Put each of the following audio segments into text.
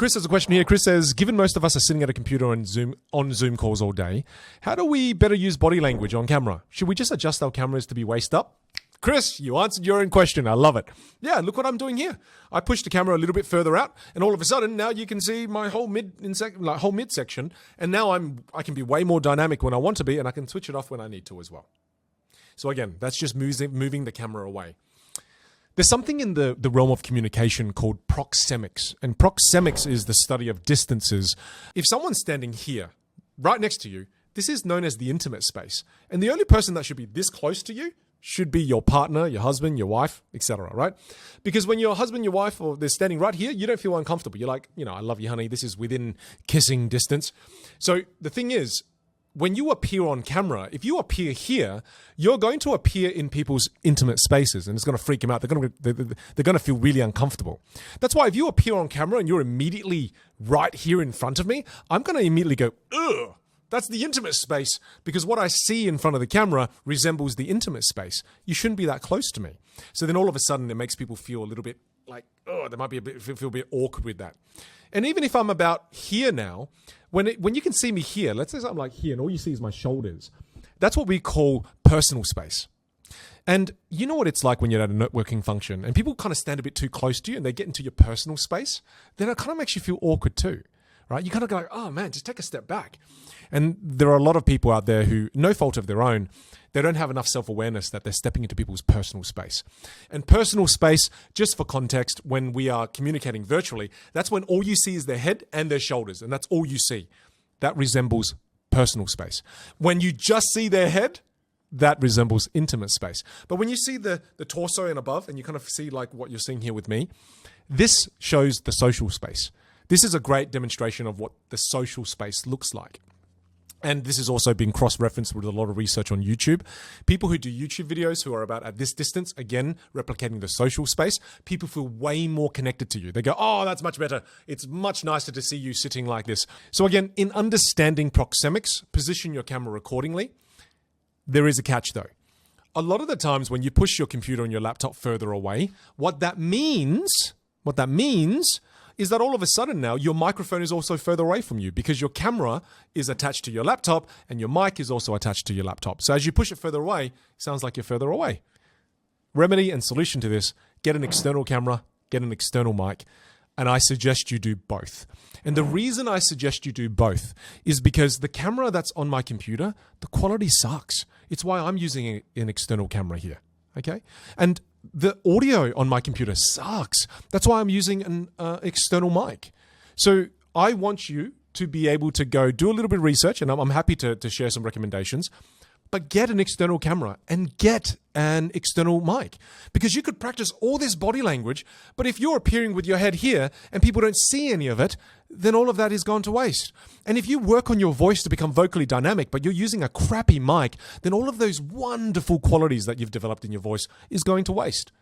Chris has a question here. Chris says, given most of us are sitting at a computer on Zoom calls all day, how do we better use body language on camera? Should we just adjust our cameras to be waist up? Chris, you answered your own question. I love it. Yeah, look what I'm doing here. I pushed the camera a little bit further out, and all of a sudden, now you can see my whole midsection, and now I can be way more dynamic when I want to be, and I can switch it off when I need to as well. So again, that's just moving the camera away. There's something in the realm of communication called proxemics, and proxemics is the study of distances. If someone's standing here, right next to you, this is known as the intimate space, and the only person that should be this close to you should be your partner, your husband, your wife, etc., right? Because when your husband, your wife, or they're standing right here, you don't feel uncomfortable. You're like, I love you, honey. This is within kissing distance. So the thing is, when you appear on camera, if you appear here, you're going to appear in people's intimate spaces, and it's going to freak them out. They're going to feel really uncomfortable. That's why if you appear on camera and you're immediately right here in front of me, I'm going to immediately go, ugh. That's the intimate space, because what I see in front of the camera resembles the intimate space. You shouldn't be that close to me. So then all of a sudden it makes people feel a little bit like, oh, they might be feel a bit awkward with that. And even if I'm about here now, when you can see me here, let's say I'm like here and all you see is my shoulders. That's what we call personal space. And you know what it's like when you're at a networking function and people kind of stand a bit too close to you and they get into your personal space, then it kind of makes you feel awkward too, right? You kind of go like, oh man, just take a step back. And there are a lot of people out there who, no fault of their own, they don't have enough self-awareness that they're stepping into people's personal space. And personal space, just for context, when we are communicating virtually, that's when all you see is their head and their shoulders, and that's all you see. That resembles personal space. When you just see their head, that resembles intimate space. But when you see the torso and above, and you kind of see like what you're seeing here with me, this shows the social space. This is a great demonstration of what the social space looks like. And this has also been cross-referenced with a lot of research on YouTube. People who do YouTube videos who are about at this distance, again, replicating the social space, people feel way more connected to you. They go, oh, that's much better. It's much nicer to see you sitting like this. So again, in understanding proxemics, position your camera accordingly. There is a catch though. A lot of the times when you push your computer and your laptop further away, what that means is that all of a sudden now your microphone is also further away from you because your camera is attached to your laptop and your mic is also attached to your laptop. So as you push it further away, it sounds like you're further away. Remedy and solution to this, get an external camera, get an external mic, and I suggest you do both. And the reason I suggest you do both is because the camera that's on my computer, the quality sucks. It's why I'm using an external camera here, okay? And the audio on my computer sucks. That's why I'm using an external mic. So I want you to be able to go do a little bit of research, and I'm happy to share some recommendations, but get an external camera and get an external mic, because you could practice all this body language, but if you're appearing with your head here and people don't see any of it, then all of that is gone to waste. And if you work on your voice to become vocally dynamic, but you're using a crappy mic, then all of those wonderful qualities that you've developed in your voice is going to waste.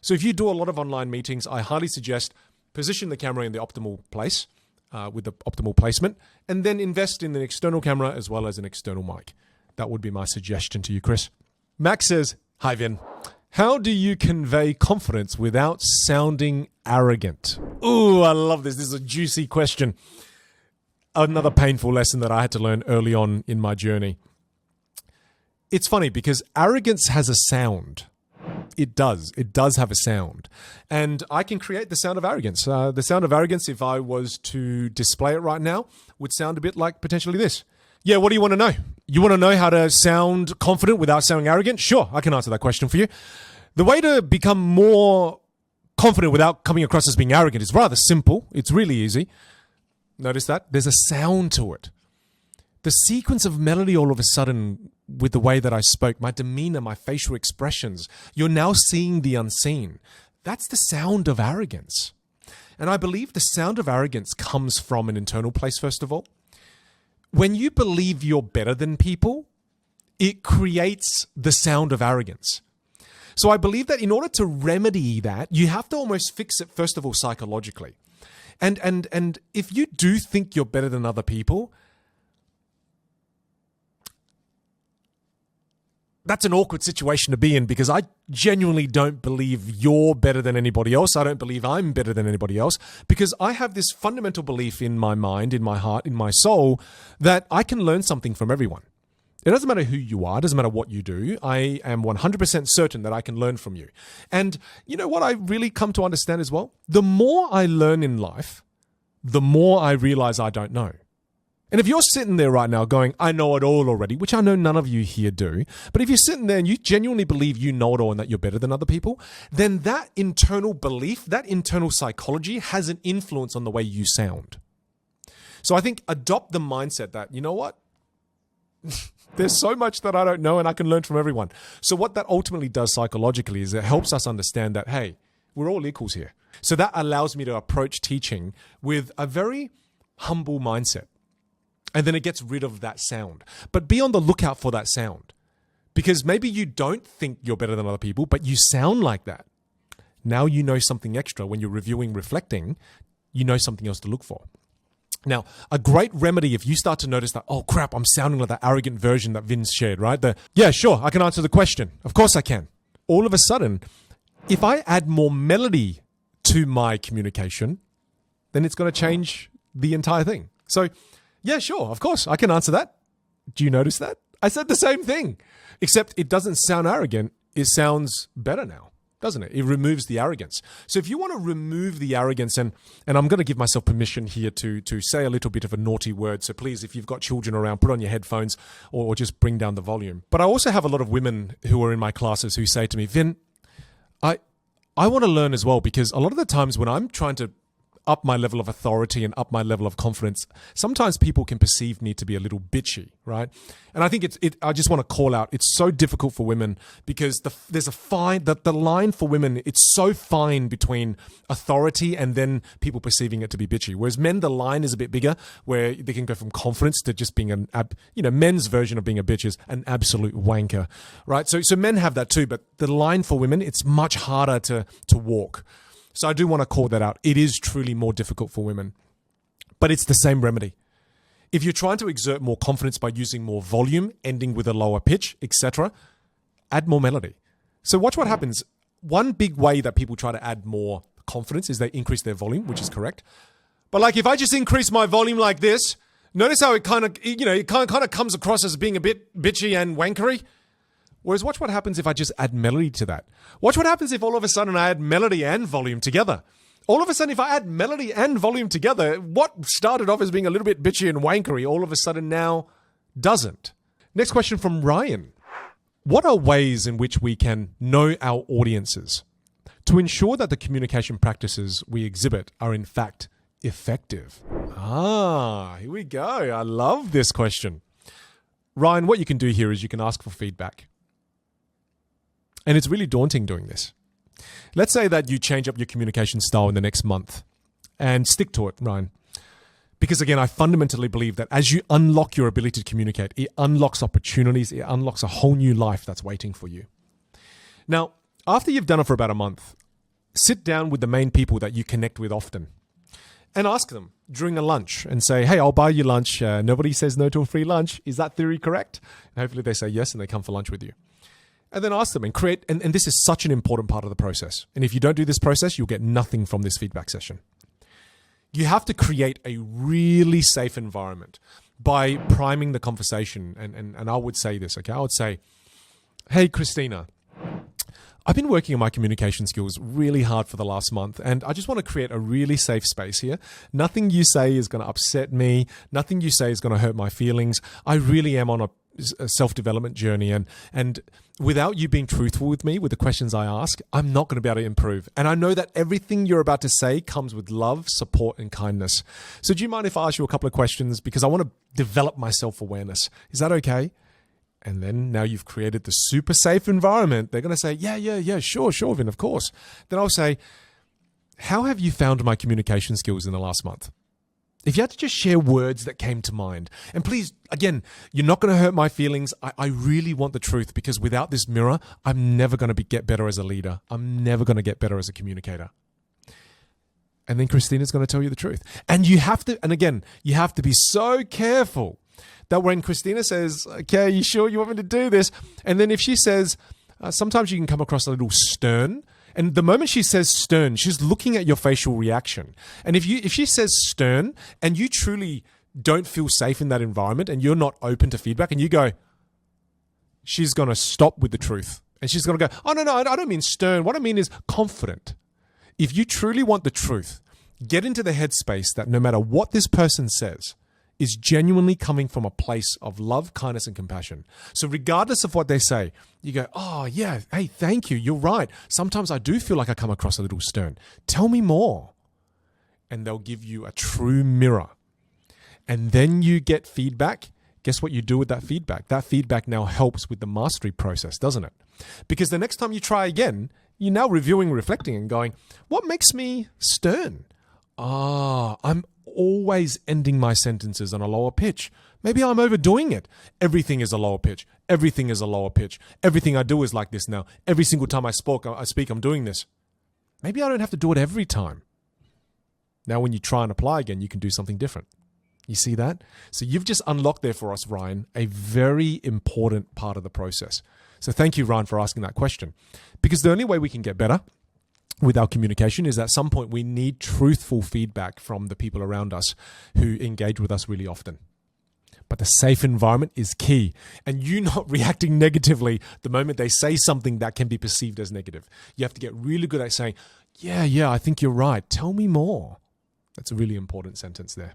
So if you do a lot of online meetings, I highly suggest position the camera in the optimal place with the optimal placement, and then invest in an external camera as well as an external mic. That would be my suggestion to you, Chris. Max says, hi, Vin. How do you convey confidence without sounding arrogant? Ooh, I love this. This is a juicy question. Another painful lesson that I had to learn early on in my journey. It's funny because arrogance has a sound. It does. It does have a sound. And I can create the sound of arrogance. The sound of arrogance, if I was to display it right now, would sound a bit like potentially this. Yeah, what do you want to know? You want to know how to sound confident without sounding arrogant? Sure, I can answer that question for you. The way to become more confident without coming across as being arrogant is rather simple. It's really easy. Notice that? There's a sound to it. The sequence of melody all of a sudden with the way that I spoke, my demeanor, my facial expressions, you're now seeing the unseen. That's the sound of arrogance. And I believe the sound of arrogance comes from an internal place, first of all. When you believe you're better than people, it creates the sound of arrogance. So I believe that in order to remedy that, you have to almost fix it, first of all, psychologically. And if you do think you're better than other people, that's an awkward situation to be in because I genuinely don't believe you're better than anybody else. I don't believe I'm better than anybody else because I have this fundamental belief in my mind, in my heart, in my soul that I can learn something from everyone. It doesn't matter who you are. It doesn't matter what you do. I am 100% certain that I can learn from you. And you know what I really come to understand as well? The more I learn in life, the more I realize I don't know. And if you're sitting there right now going, I know it all already, which I know none of you here do, but if you're sitting there and you genuinely believe you know it all and that you're better than other people, then that internal belief, that internal psychology has an influence on the way you sound. So I think adopt the mindset that, you know what? There's so much that I don't know and I can learn from everyone. So what that ultimately does psychologically is it helps us understand that, hey, we're all equals here. So that allows me to approach teaching with a very humble mindset. And then it gets rid of that sound. But be on the lookout for that sound. Because maybe you don't think you're better than other people, but you sound like that. Now you know something extra. When you're reviewing, reflecting, you know something else to look for. Now, a great remedy if you start to notice that, oh crap, I'm sounding like that arrogant version that Vinh shared, right? Yeah, sure, I can answer the question. Of course I can. All of a sudden, if I add more melody to my communication, then it's going to change the entire thing. So, yeah, sure, of course, I can answer that. Do you notice that? I said the same thing, except it doesn't sound arrogant. It sounds better now. Doesn't it? It removes the arrogance. So if you want to remove the arrogance, and I'm going to give myself permission here to say a little bit of a naughty word. So please, if you've got children around, put on your headphones or just bring down the volume. But I also have a lot of women who are in my classes who say to me, Vin, I want to learn as well, because a lot of the times when I'm trying to up my level of authority and up my level of confidence, sometimes people can perceive me to be a little bitchy, right? And I think I just want to call out, it's so difficult for women because there's a fine, the line for women, it's so fine between authority and then people perceiving it to be bitchy. Whereas men, the line is a bit bigger where they can go from confidence to just being men's version of being a bitch is an absolute wanker, right? So men have that too, but the line for women, it's much harder to walk. So I do want to call that out. It is truly more difficult for women, but it's the same remedy. If you're trying to exert more confidence by using more volume, ending with a lower pitch, etc., add more melody. So watch what happens. One big way that people try to add more confidence is they increase their volume, which is correct. But like if I just increase my volume like this, notice how it kind of comes across as being a bit bitchy and wankery. Whereas watch what happens if I just add melody to that. Watch what happens if all of a sudden I add melody and volume together. All of a sudden, if I add melody and volume together, what started off as being a little bit bitchy and wankery, all of a sudden now doesn't. Next question from Ryan. What are ways in which we can know our audiences to ensure that the communication practices we exhibit are in fact effective? Here we go. I love this question. Ryan, what you can do here is you can ask for feedback. And it's really daunting doing this. Let's say that you change up your communication style in the next month and stick to it, Ryan. Because again, I fundamentally believe that as you unlock your ability to communicate, it unlocks opportunities, it unlocks a whole new life that's waiting for you. Now, after you've done it for about a month, sit down with the main people that you connect with often and ask them during a lunch and say, hey, I'll buy you lunch. Nobody says no to a free lunch. Is that theory correct? And hopefully they say yes and they come for lunch with you. And then ask them and create, and this is such an important part of the process. And if you don't do this process, you'll get nothing from this feedback session. You have to create a really safe environment by priming the conversation. And I would say this, okay? I would say, hey, Christina, I've been working on my communication skills really hard for the last month, and I just want to create a really safe space here. Nothing you say is going to upset me. Nothing you say is going to hurt my feelings. I really am on a self-development journey, and without you being truthful with me with the questions I ask, I'm not going to be able to improve. And I know that everything you're about to say comes with love, support, and kindness. So do you mind if I ask you a couple of questions? Because I want to develop my self-awareness. Is that okay? And then now you've created the super safe environment. They're going to say, yeah, sure, Vin, of course. Then I'll say, how have you found my communication skills in the last month? If you had to just share words that came to mind, and please, again, you're not going to hurt my feelings. I really want the truth, because without this mirror, I'm never going to get better as a leader. I'm never going to get better as a communicator. And then Christina's going to tell you the truth. And you have to be so careful That when Christina says, okay, you sure you want me to do this? And then if she says, sometimes you can come across a little stern. And the moment she says stern, she's looking at your facial reaction. And if she says stern and you truly don't feel safe in that environment and you're not open to feedback and you go, she's going to stop with the truth. And she's going to go, oh, no, I don't mean stern. What I mean is confident. If you truly want the truth, get into the headspace that no matter what this person says is genuinely coming from a place of love, kindness, and compassion. So regardless of what they say, you go, oh yeah, hey, thank you. You're right. Sometimes I do feel like I come across a little stern. Tell me more. And they'll give you a true mirror. And then you get feedback. Guess what you do with that feedback? That feedback now helps with the mastery process, doesn't it? Because the next time you try again, you're now reviewing, reflecting, and going, what makes me stern? I'm always ending my sentences on a lower pitch. Maybe I'm overdoing it. Everything is a lower pitch. Everything is a lower pitch. Everything I do is like this now. Every single time I speak, I'm doing this. Maybe I don't have to do it every time. Now, when you try and apply again, you can do something different. You see that? So you've just unlocked there for us, Ryan, a very important part of the process. So thank you, Ryan, for asking that question. Because the only way we can get better with our communication is at some point we need truthful feedback from the people around us who engage with us really often. But the safe environment is key. And you not reacting negatively the moment they say something that can be perceived as negative. You have to get really good at saying, yeah, I think you're right. Tell me more. That's a really important sentence there.